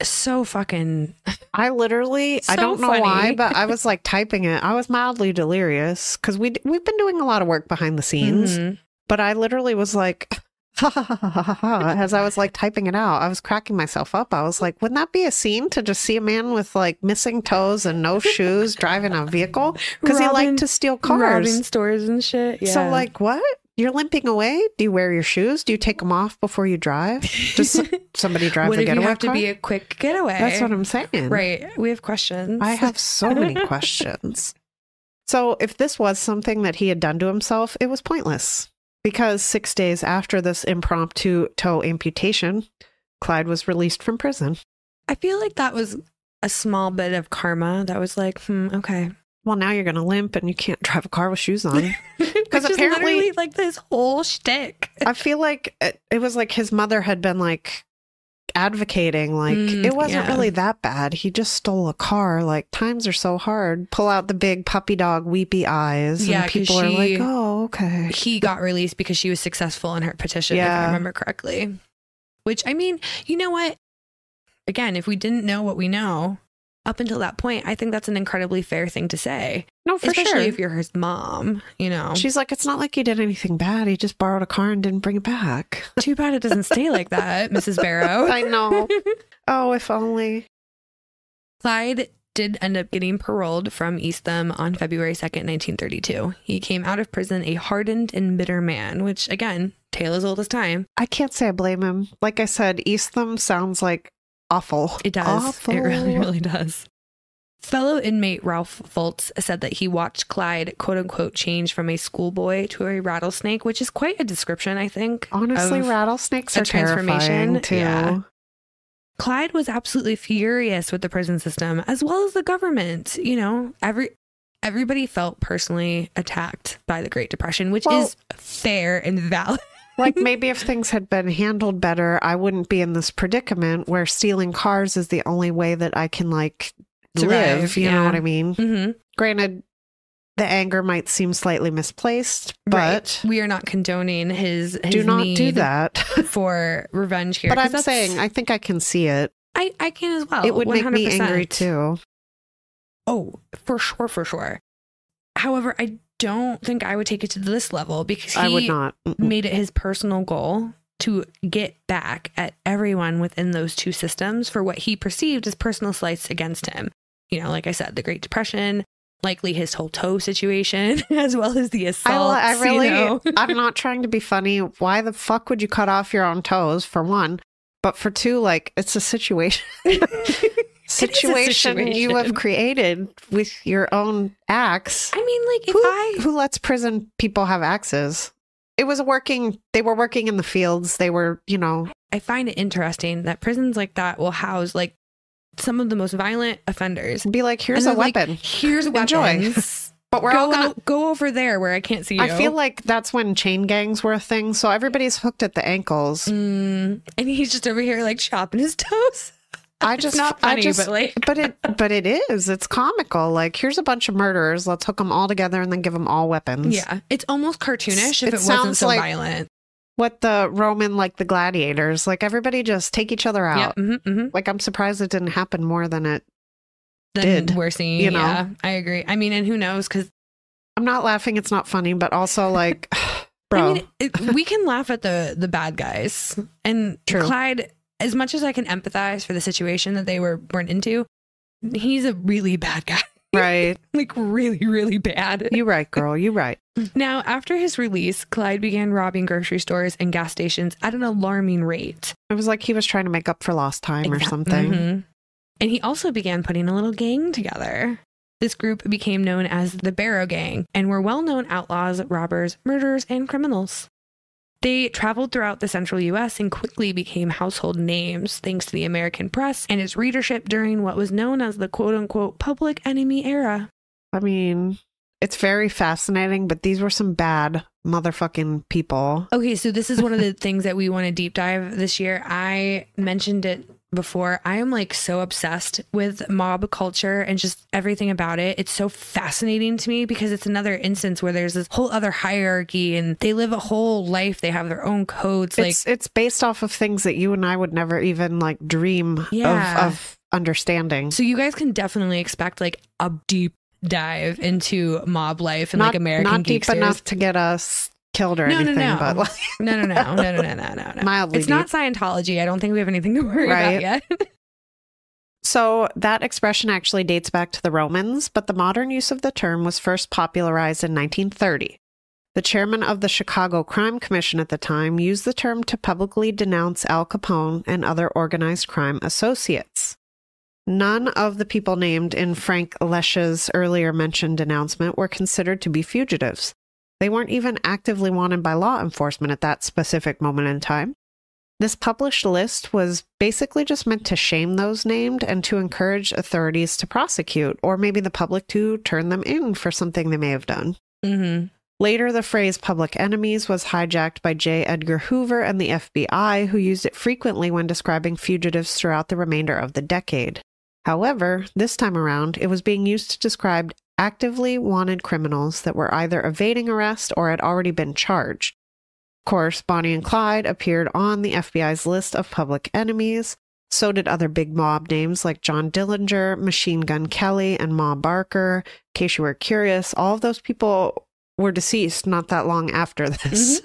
so fucking. I literally, I So don't know funny. why, but I was typing it. I was mildly delirious because we've been doing a lot of work behind the scenes, but I literally was like, ha, ha, ha, ha, ha, ha, as I was typing it out. I was cracking myself up. I was like, wouldn't that be a scene to just see a man with missing toes and no shoes driving a vehicle? Because he liked to steal cars. Robbing stores and shit. Yeah. So what? You're limping away? Do you wear your shoes? Do you take them off before you drive? Does somebody drive what the if you getaway have to car? be a quick getaway? That's what I'm saying. Right. We have questions. I have so many questions. So if this was something that he had done to himself, it was pointless. Because 6 days after this impromptu toe amputation, Clyde was released from prison. I feel like that was a small bit of karma that was okay. well, now you're going to limp and you can't drive a car with shoes on. Because apparently literally like this whole shtick. I feel like it was like his mother had been like advocating, like it wasn't really that bad. He just stole a car. Like, times are so hard. Pull out the big puppy dog weepy eyes. Yeah, and people are like, oh, okay. He got released because she was successful in her petition, if I remember correctly. Which, I mean, you know what? Again, if we didn't know what we know up until that point, I think that's an incredibly fair thing to say. No, for Especially sure. if you're his mom, you know. She's like, it's not like he did anything bad. He just borrowed a car and didn't bring it back. Too bad it doesn't stay like that, Mrs. Barrow. I know. Oh, if only. Clyde did end up getting paroled from Eastham on February 2nd, 1932. He came out of prison a hardened and bitter man, which, again, tale as old as time. I can't say I blame him. Like I said, Eastham sounds like awful. It does. Awful. It really, really does. Fellow inmate Ralph Foltz said that he watched Clyde, quote unquote, change from a schoolboy to a rattlesnake, which is quite a description, I think. Honestly, rattlesnakes are terrifying too. Yeah. Clyde was absolutely furious with the prison system as well as the government. You know, everybody felt personally attacked by the Great Depression, which is fair and valid. Like, maybe if things had been handled better, I wouldn't be in this predicament where stealing cars is the only way that I can, like, live. You know what I mean? Mm-hmm. Granted, the anger might seem slightly misplaced, but we are not condoning his do not need do that for revenge here. But I'm saying, I think I can see it. I can as well. It would 100%. make me angry too. Oh, for sure. However, I don't think I would take it to this level because he I would not. made it his personal goal to get back at everyone within those two systems for what he perceived as personal slights against him. You know, like I said, the Great Depression, likely his whole toe situation, as well as the assaults. I really, you know? I'm not trying to be funny. Why the fuck would you cut off your own toes, for one? But for two, like, it's a situation. situation you have created with your own axe. I mean, like, who lets prison people have axes? They were working in the fields. They were, you know. I find it interesting that prisons like that will house, like, some of the most violent offenders. Be like, here's a weapon. Like, here's weapons. Enjoy. But we're all gonna go over there where I can't see you. I feel like that's when chain gangs were a thing. So everybody's hooked at the ankles. And he's just over here like chopping his toes. It's not funny, but it is. It's comical. Like, here's a bunch of murderers. Let's hook them all together and then give them all weapons. Yeah, it's almost cartoonish if it wasn't so like violent. What the Roman, like the gladiators, like everybody just take each other out. Yeah, Like, I'm surprised it didn't happen more than it did. We're seeing, you know. Yeah, I agree. I mean, and who knows? Because I'm not laughing. It's not funny, but also like, bro, I mean, we can laugh at the bad guys. And True. Clyde, as much as I can empathize for the situation that they were born into, he's a really bad guy. Right. Like, really, really bad. You right, girl. You right. Now, after his release, Clyde began robbing grocery stores and gas stations at an alarming rate. It was like he was trying to make up for lost time or something. Mm-hmm. And he also began putting a little gang together. This group became known as the Barrow Gang and were well-known outlaws, robbers, murderers, and criminals. They traveled throughout the central U.S. and quickly became household names thanks to the American press and its readership during what was known as the quote-unquote public enemy era. I mean, it's very fascinating, but these were some bad motherfucking people. Okay, so this is one of the things that we want to deep dive this year. I mentioned it before. I am like so obsessed with mob culture and just everything about it. It's so fascinating to me because it's another instance where there's this whole other hierarchy and they live a whole life. They have their own codes. It's based off of things that you and I would never even like dream of understanding. So you guys can definitely expect like a deep dive into mob life and like American not deep geeksters. enough to get us killed or anything. But like, no. Mildly it's deep. not Scientology. I don't think we have anything to worry about yet. So that expression actually dates back to the Romans, but the modern use of the term was first popularized in 1930. The chairman of the Chicago Crime Commission at the time used the term to publicly denounce Al Capone and other organized crime associates. None of the people named in Frank Lesch's earlier mentioned announcement were considered to be fugitives. They weren't even actively wanted by law enforcement at that specific moment in time. This published list was basically just meant to shame those named and to encourage authorities to prosecute, or maybe the public to turn them in for something they may have done. Mm-hmm. Later, the phrase public enemies was hijacked by J. Edgar Hoover and the FBI, who used it frequently when describing fugitives throughout the remainder of the decade. However, this time around, it was being used to describe actively wanted criminals that were either evading arrest or had already been charged. Of course, Bonnie and Clyde appeared on the FBI's list of public enemies. So did other big mob names like John Dillinger, Machine Gun Kelly, and Ma Barker. In case you were curious, all of those people were deceased not that long after this.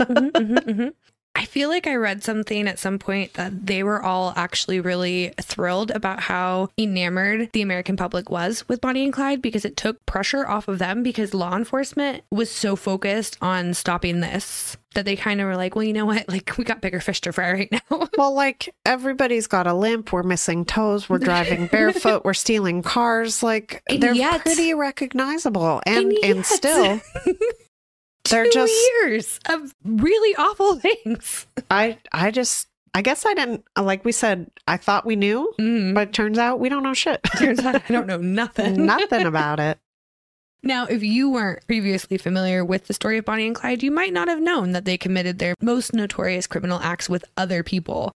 I feel like I read something at some point that they were all actually really thrilled about how enamored the American public was with Bonnie and Clyde, because it took pressure off of them, because law enforcement was so focused on stopping this that they kind of were like, well, you know what? Like, we got bigger fish to fry right now. Well, like, everybody's got a limp. We're missing toes. We're driving barefoot. We're stealing cars. Like, they're pretty recognizable. And still... They're 2 years of really awful things. I guess I didn't, like we said, I thought we knew, but it turns out we don't know shit. Turns out I don't know nothing. Nothing about it. Now, if you weren't previously familiar with the story of Bonnie and Clyde, you might not have known that they committed their most notorious criminal acts with other people.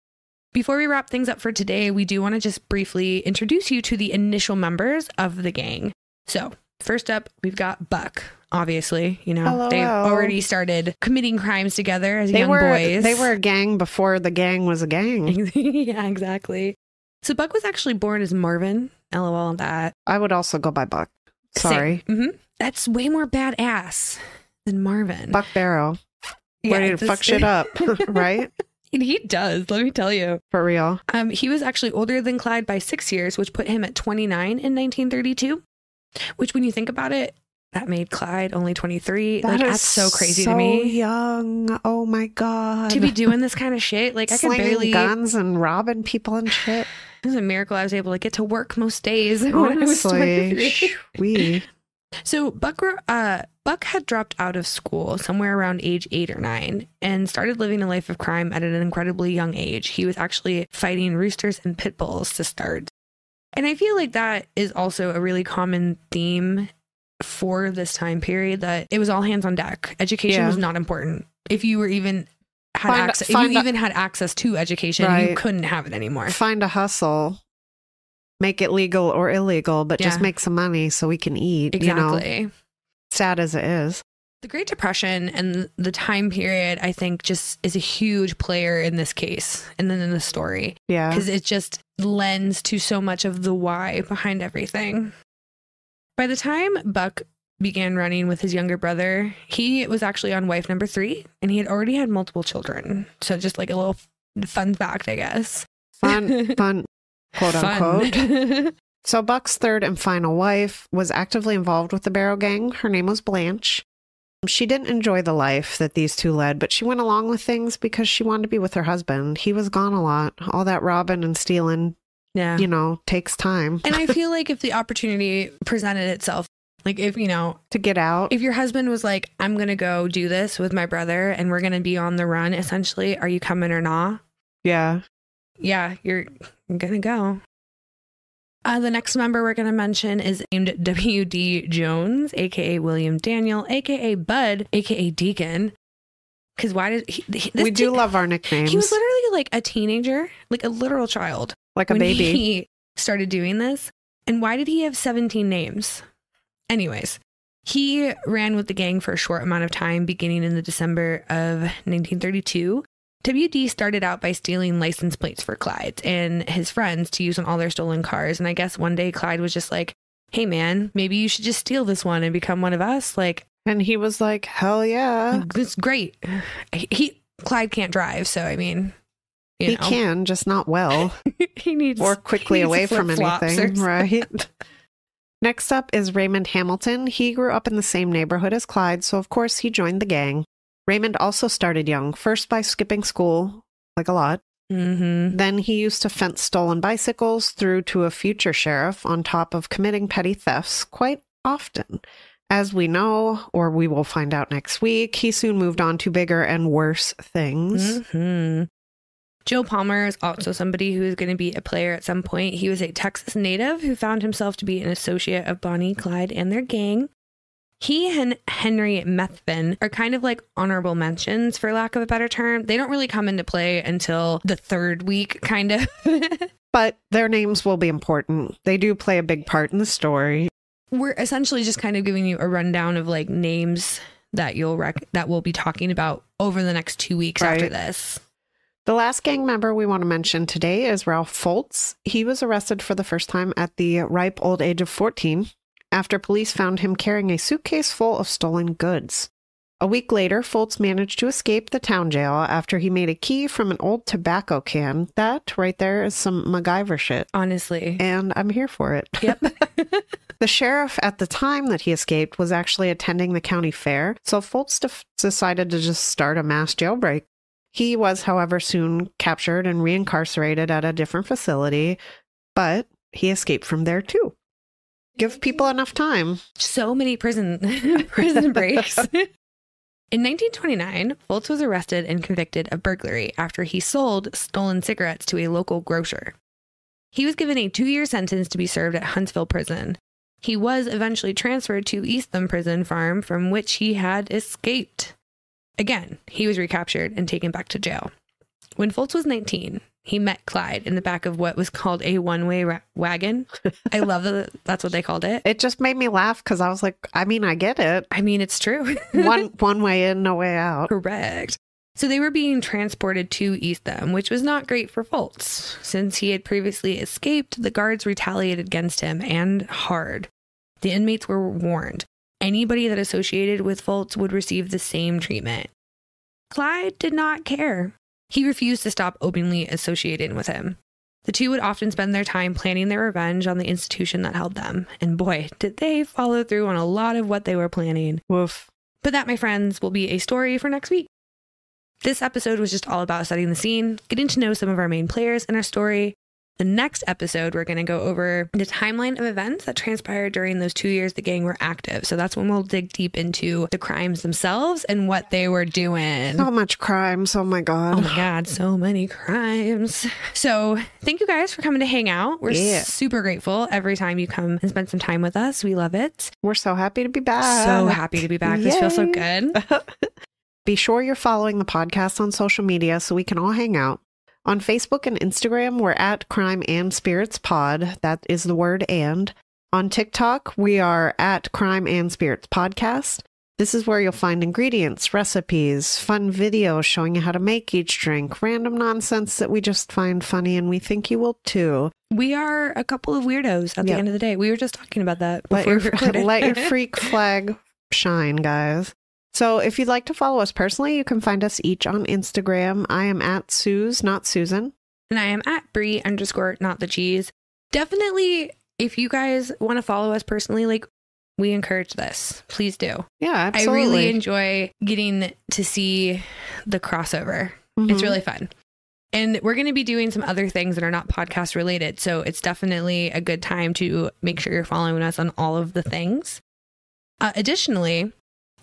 Before we wrap things up for today, we do want to just briefly introduce you to the initial members of the gang. So, first up, we've got Buck. Obviously, you know, they already started committing crimes together as young boys. They were a gang before the gang was a gang. Yeah, exactly. So Buck was actually born as Marvin. LOL on that. I would also go by Buck. Sorry. That's way more badass than Marvin. Buck Barrow. Ready to fuck shit up, right? He does, let me tell you. For real. He was actually older than Clyde by 6 years, which put him at 29 in 1932. Which, when you think about it, that made Clyde only 23. That's so crazy to me. So young. Oh my God. To be doing this kind of shit. Like, I could barely... guns and robbing people and shit. It was a miracle I was able to get to work most days. Honestly. So Buck had dropped out of school somewhere around age 8 or 9 and started living a life of crime at an incredibly young age. He was actually fighting roosters and pit bulls to start. And I feel like that is also a really common theme for this time period, that it was all hands on deck. Education was not important. If you were even had access to education, you couldn't have it anymore. Find a hustle, make it legal or illegal, but just make some money so we can eat. Exactly. You know, sad as it is. The Great Depression and the time period, I think, just is a huge player in this case and then in the story. Yeah. Because it just lends to so much of the why behind everything. By the time Buck began running with his younger brother, he was actually on wife number 3, and he had already had multiple children. So just like a little fun fact, I guess. Fun, quote unquote. So Buck's third and final wife was actively involved with the Barrow gang. Her name was Blanche. She didn't enjoy the life that these two led, but she went along with things because she wanted to be with her husband. He was gone a lot. All that robbing and stealing, you know, takes time. And I feel like if the opportunity presented itself, like if, you know, to get out, if your husband was like, I'm going to go do this with my brother and we're going to be on the run, essentially, are you coming or not? Yeah. Yeah, you're going to go. The next member we're going to mention is named W.D. Jones, a.k.a. William Daniel, a.k.a. Bud, a.k.a. Deacon. Because why did we do love our nicknames. He was literally like a teenager, like a literal child. Like a baby. He started doing this. And why did he have 17 names? Anyways, he ran with the gang for a short amount of time, beginning in the December of 1932. WD started out by stealing license plates for Clyde and his friends to use on all their stolen cars. And I guess one day Clyde was just like, hey man, maybe you should just steal this one and become one of us. Like, and he was like, hell yeah. It's great. Clyde can't drive. So, I mean, he can, just not well. He needs or quickly away from anything. Right. Next up is Raymond Hamilton. He grew up in the same neighborhood as Clyde. So of course he joined the gang. Raymond also started young, first by skipping school, like a lot. Mm-hmm. Then he used to fence stolen bicycles through to a future sheriff, on top of committing petty thefts quite often. As we know, or we will find out next week, he soon moved on to bigger and worse things. Mm-hmm. Joe Palmer is also somebody who is going to be a player at some point. He was a Texas native who found himself to be an associate of Bonnie Clyde and their gang. He and Henry Methvin are kind of like honorable mentions, for lack of a better term. They don't really come into play until the third week, kind of. But their names will be important. They do play a big part in the story. We're essentially just kind of giving you a rundown of like names that that we'll be talking about over the next 2 weeks after this. The last gang member we want to mention today is Ralph Foltz. He was arrested for the first time at the ripe old age of 14 after police found him carrying a suitcase full of stolen goods. A week later, Foltz managed to escape the town jail after he made a key from an old tobacco can. That right there is some MacGyver shit. Honestly. And I'm here for it. Yep. The sheriff at the time that he escaped was actually attending the county fair, so Foltz decided to just start a mass jailbreak. He was, however, soon captured and reincarcerated at a different facility, but he escaped from there too. Give people enough time. So many prison breaks. In 1929, Foltz was arrested and convicted of burglary after he sold stolen cigarettes to a local grocer. He was given a 2-year sentence to be served at Huntsville Prison. He was eventually transferred to Eastham Prison Farm, from which he had escaped. Again, he was recaptured and taken back to jail. When Foltz was 19, he met Clyde in the back of what was called a one-way wagon. I love that that's what they called it. It just made me laugh because I was like, I mean, I get it. I mean, it's true. one way in, no way out. Correct. So they were being transported to Eastham, which was not great for Foltz. Since he had previously escaped, the guards retaliated against him, and hard. The inmates were warned. Anybody that associated with Foltz would receive the same treatment. Clyde did not care. He refused to stop openly associating with him. The two would often spend their time planning their revenge on the institution that held them. And boy, did they follow through on a lot of what they were planning. Woof. But that, my friends, will be a story for next week. This episode was just all about setting the scene, getting to know some of our main players in our story. The next episode, we're going to go over the timeline of events that transpired during those 2 years the gang were active. So that's when we'll dig deep into the crimes themselves and what they were doing. So much crimes. Oh my God. Oh my God, so many crimes. So thank you guys for coming to hang out. We're super grateful every time you come and spend some time with us. We love it. We're so happy to be back. So happy to be back. This feels so good. Be sure you're following the podcast on social media so we can all hang out. On Facebook and Instagram, we're at Crime and Spirits Pod. That is the word and. On TikTok, we are at Crime and Spirits Podcast. This is where you'll find ingredients, recipes, fun videos showing you how to make each drink, random nonsense that we just find funny, and we think you will too. We are a couple of weirdos at the end of the day. We were just talking about that before we recorded. Let your freak flag shine, guys. So if you'd like to follow us personally, you can find us each on Instagram. I am at Suze, not Susan. And I am at Bree _ not the cheese. Definitely, if you guys want to follow us personally, like, we encourage this. Please do. Yeah, absolutely. I really enjoy getting to see the crossover. Mm-hmm. It's really fun. And we're going to be doing some other things that are not podcast related. So it's definitely a good time to make sure you're following us on all of the things. Additionally,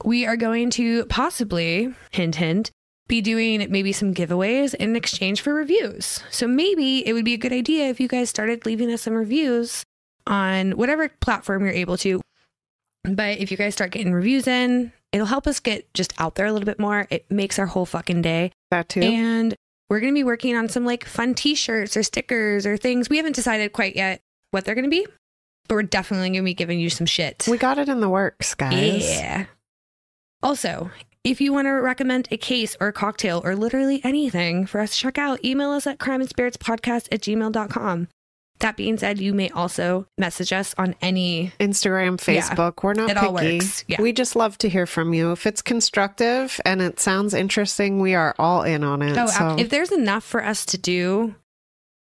we are going to possibly, hint, hint, be doing maybe some giveaways in exchange for reviews. So maybe it would be a good idea if you guys started leaving us some reviews on whatever platform you're able to. But if you guys start getting reviews in, it'll help us get just out there a little bit more. It makes our whole fucking day. That too. And we're going to be working on some like fun t-shirts or stickers or things. We haven't decided quite yet what they're going to be, but we're definitely going to be giving you some shit. We got it in the works, guys. Yeah. Also, if you want to recommend a case or a cocktail or literally anything for us to check out, email us at crimeandspiritspodcast@gmail.com. That being said, you may also message us on any Instagram, Facebook. Yeah, we're not picky. All works. Yeah. We just love to hear from you. If it's constructive and it sounds interesting, we are all in on it. Oh, so. If there's enough for us to do,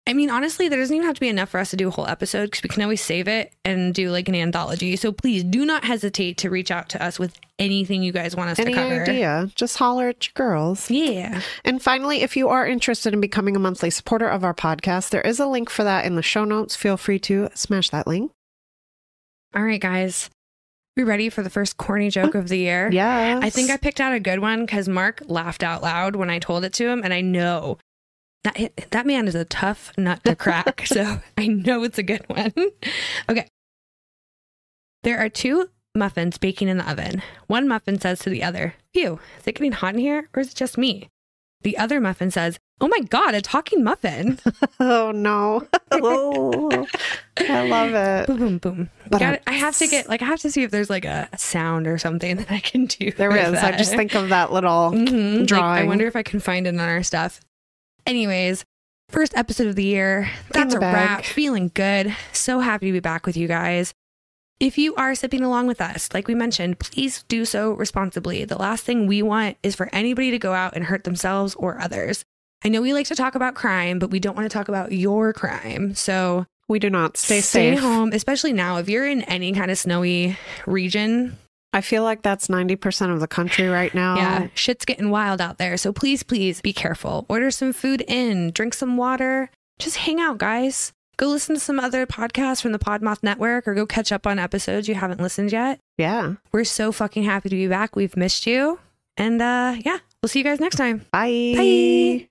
I mean, honestly, there doesn't even have to be enough for us to do a whole episode because we can always save it and do like an anthology. So please do not hesitate to reach out to us with anything you guys want us to cover. Any idea? Just holler at your girls. Yeah. And finally, if you are interested in becoming a monthly supporter of our podcast, there is a link for that in the show notes. Feel free to smash that link. All right, guys. We ready for the first corny joke of the year? Yes. I think I picked out a good one because Mark laughed out loud when I told it to him. And I know That man is a tough nut to crack. So I know it's a good one. Okay. There are 2 muffins baking in the oven. One muffin says to the other, "Phew, is it getting hot in here or is it just me?" The other muffin says, "Oh my God, a talking muffin." Oh no. Oh, I love it. Boom, boom, boom. I have to see if there's like a sound or something that I can do. There is. That. I just think of that little drawing. Like, I wonder if I can find it on our stuff. Anyways, first episode of the year. That's a wrap. Feeling good. So happy to be back with you guys. If you are sipping along with us, like we mentioned, please do so responsibly. The last thing we want is for anybody to go out and hurt themselves or others. I know we like to talk about crime, but we don't want to talk about your crime. So we do not. Stay safe. Stay home, especially now. If you're in any kind of snowy region. I feel like that's 90% of the country right now. Yeah, shit's getting wild out there. So please, please be careful. Order some food in, drink some water. Just hang out, guys. Go listen to some other podcasts from the Podmoth Network or go catch up on episodes you haven't listened yet. Yeah. We're so fucking happy to be back. We've missed you. And yeah, we'll see you guys next time. Bye. Bye.